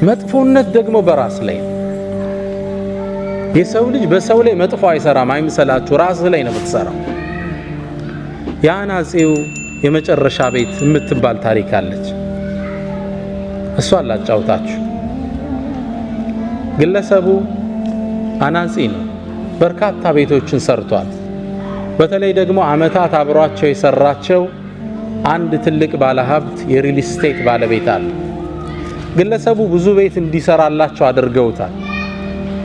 መጥፎነት ደግሞ በራስ ላይ ነው። የሰው ልጅ በሰው ላይ መጥፎ አይሰራም አይምሰላችሁ፣ ራስ ላይ ነው የምትሰራው። የአናጺው የመጨረሻ ቤት የምትባል ታሪክ አለች። እሷን ላጫውታችሁ። ግለሰቡ አናጺ ነው። በርካታ ቤቶችን ሰርቷል። በተለይ ደግሞ አመታት አብሯቸው የሰራቸው አንድ ትልቅ ባለሀብት የሪል ስቴት ባለቤት አለ። ግለሰቡ ብዙ ቤት እንዲሰራላቸው አድርገውታል።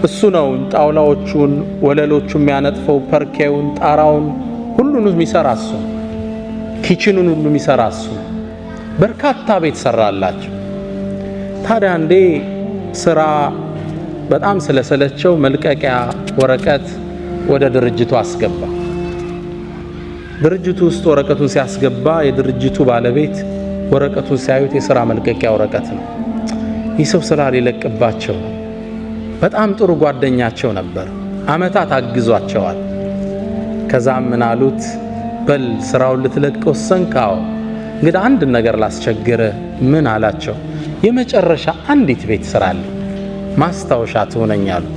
እሱ ነው ጣውላዎቹን፣ ወለሎቹን የሚያነጥፈው፣ ፐርኬውን፣ ጣራውን ሁሉንም የሚሰራ እሱ፣ ኪችኑን ሁሉ የሚሰራ እሱ። በርካታ ቤት ሰራላቸው። ታዲያ አንዴ ስራ በጣም ስለሰለቸው መልቀቂያ ወረቀት ወደ ድርጅቱ አስገባ። ድርጅቱ ውስጥ ወረቀቱን ሲያስገባ የድርጅቱ ባለቤት ወረቀቱን ሲያዩት የሥራ መልቀቂያ ወረቀት ነው። ይህ ሰው ስራ ሊለቅባቸው በጣም ጥሩ ጓደኛቸው ነበር። አመታት አግዟቸዋል። ከዛም ምን አሉት? በል ስራውን ልትለቅ ወሰንካው፣ እንግዲህ አንድ ነገር ላስቸግረ። ምን አላቸው? የመጨረሻ አንዲት ቤት ስራልኝ ማስታወሻ ትሆነኛሉት።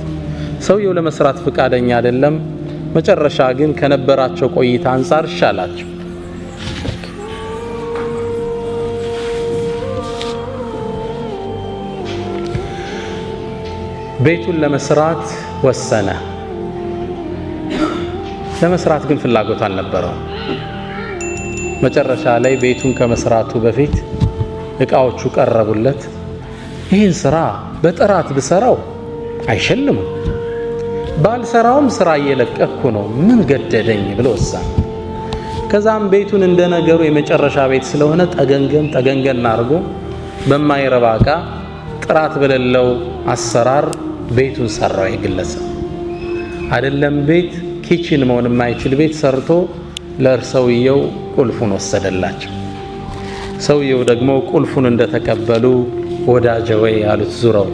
ሰውየው ለመስራት ፍቃደኛ አይደለም። መጨረሻ ግን ከነበራቸው ቆይታ አንፃር ይሻላቸው። ቤቱን ለመስራት ወሰነ። ለመስራት ግን ፍላጎት አልነበረውም። መጨረሻ ላይ ቤቱን ከመስራቱ በፊት እቃዎቹ ቀረቡለት። ይህን ስራ በጥራት ብሰራው አይሸልም፣ ባልሰራውም ስራ እየለቀኩ ነው፣ ምን ገደደኝ ብሎ ወሰነ። ከዛም ቤቱን እንደነገሩ የመጨረሻ ቤት ስለሆነ ጠገንገን አድርጎ በማይረባ እቃ ጥራት በሌለው አሰራር ቤቱን ሰራው። የግለሰብ አይደለም ቤት ኪችን መሆን የማይችል ቤት ሰርቶ ለሰውየው ቁልፉን ወሰደላቸው። ሰውየው ደግሞ ቁልፉን እንደተቀበሉ ወዳጄ ወይ ያሉት ዙረው፣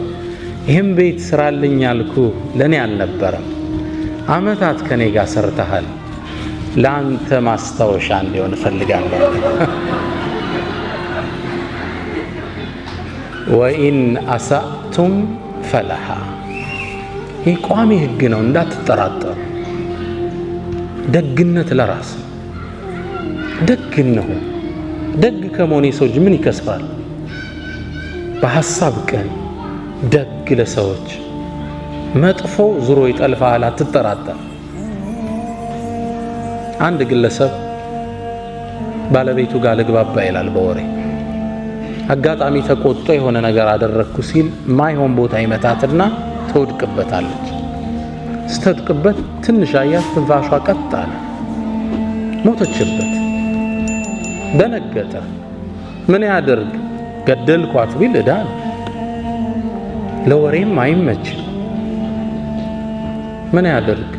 ይህም ቤት ስራልኝ ያልኩ ለኔ አልነበረም፣ አመታት ከኔ ጋር ሰርተሃል፣ ለአንተ ማስታወሻ እንዲሆን እፈልጋለሁ። ወኢን አሳእቱም ፈለሃ። ይህ ቋሚ ህግ ነው፣ እንዳትጠራጠሩ። ደግነት ለራስ ደግ ነው። ደግ ከመሆን የሰው ልጅ ምን ይከስራል? በሐሳብ ቀን ደግ ለሰዎች፣ መጥፎ ዙሮ ይጠልፋል፣ አትጠራጠር። አንድ ግለሰብ ባለቤቱ ጋር ልግባባ ይላል በወሬ። አጋጣሚ ተቆጥቶ የሆነ ነገር አደረግኩ ሲል ማይሆን ቦታ ይመታትና ትወድቅበታለች። ስትወድቅበት ትንሽ አያት፣ ትንፋሿ ቀጥ አለ፣ ሞተችበት። ደነገጠ። ምን ያደርግ? ገደልኳት ቢል ዕዳ ነው፣ ለወሬም አይመችም። ምን ያደርግ?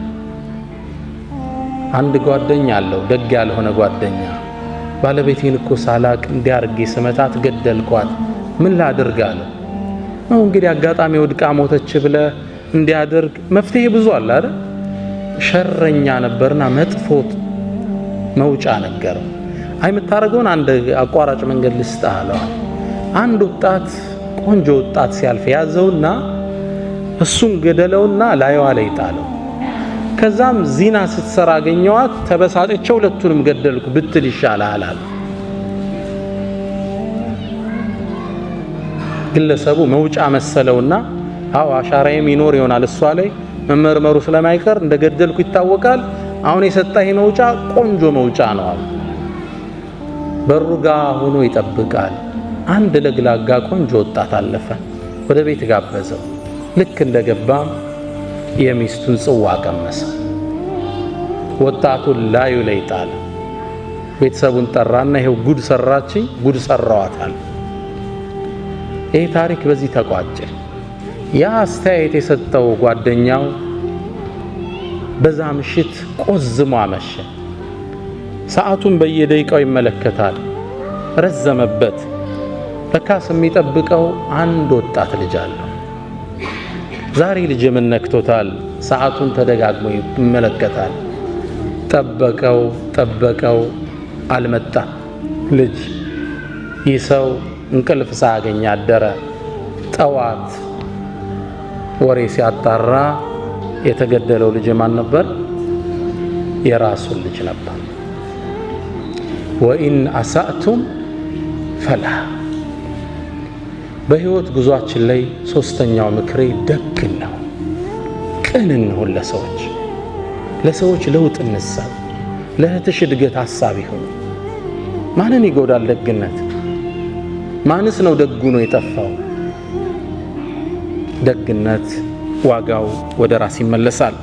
አንድ ጓደኛ አለው፣ ደግ ያልሆነ ጓደኛ። ባለቤቴን እኮ ሳላቅ እንዲያርጌ ስመታት ገደልኳት፣ ምን ላድርግ አለ። ነው እንግዲህ አጋጣሚ ወድቃ ሞተች ብለ እንዲያደርግ መፍትሄ ብዙ አለ አይደል? ሸረኛ ነበርና መጥፎት መውጫ ነገረው። አይ የምታረገውን አንድ አቋራጭ መንገድ ልስጥህ አለው። አንድ ወጣት ቆንጆ ወጣት ሲያልፍ ያዘውና እሱን ገደለውና ላይዋ ላይ ጣለው። ከዛም ዚና ስትሰራ አገኘዋት፣ ተበሳጨች፣ ሁለቱንም ገደልኩ ብትል ይሻላል አለ። ግለሰቡ መውጫ መሰለውና አዎ አሻራዬም ይኖር ይሆናል እሷ ላይ መመርመሩ ስለማይቀር እንደገደልኩ ይታወቃል፣ አሁን የሰጣኝ መውጫ ቆንጆ መውጫ ነው አለ። በሩ ጋር ሆኖ ይጠብቃል። አንድ ለግላጋ ቆንጆ ወጣት አለፈ። ወደ ቤት ጋበዘው። ልክ እንደገባም የሚስቱን ጽዋ ቀመሰ። ወጣቱን ላዩ ላይ ጣለ። ቤተሰቡን ጠራና ይሄው ጉድ ሰራችኝ፣ ጉድ ሰራዋታል። ይህ ታሪክ በዚህ ተቋጨ። ያ አስተያየት የሰጠው ጓደኛው በዛ ምሽት ቆዝሞ አመሸ። ሰዓቱን በየደቂቃው ይመለከታል። ረዘመበት። ለካስ የሚጠብቀው አንድ ወጣት ልጅ አለው። ዛሬ ልጅ ምን ነክቶታል? ሰዓቱን ተደጋግሞ ይመለከታል። ጠበቀው፣ አልመጣም ልጅ። ይህ ሰው እንቅልፍ ሳያገኝ አደረ። ጠዋት ወሬ ሲያጣራ የተገደለው ልጅ ማን ነበር? የራሱን ልጅ ነበር። ወኢን አሳእቱም ፈላ። በህይወት ጉዟችን ላይ ሶስተኛው ምክሬ ደግ ነው። ቅን እንሁን ለሰዎች ለውጥ እንሳብ። ለእህትሽ እድገት ሐሳብ ይሁን። ማንን ይጎዳል ደግነት? ማንስ ነው ደጉ ነው የጠፋው? ደግነት ዋጋው ወደ ራስ ይመለሳል።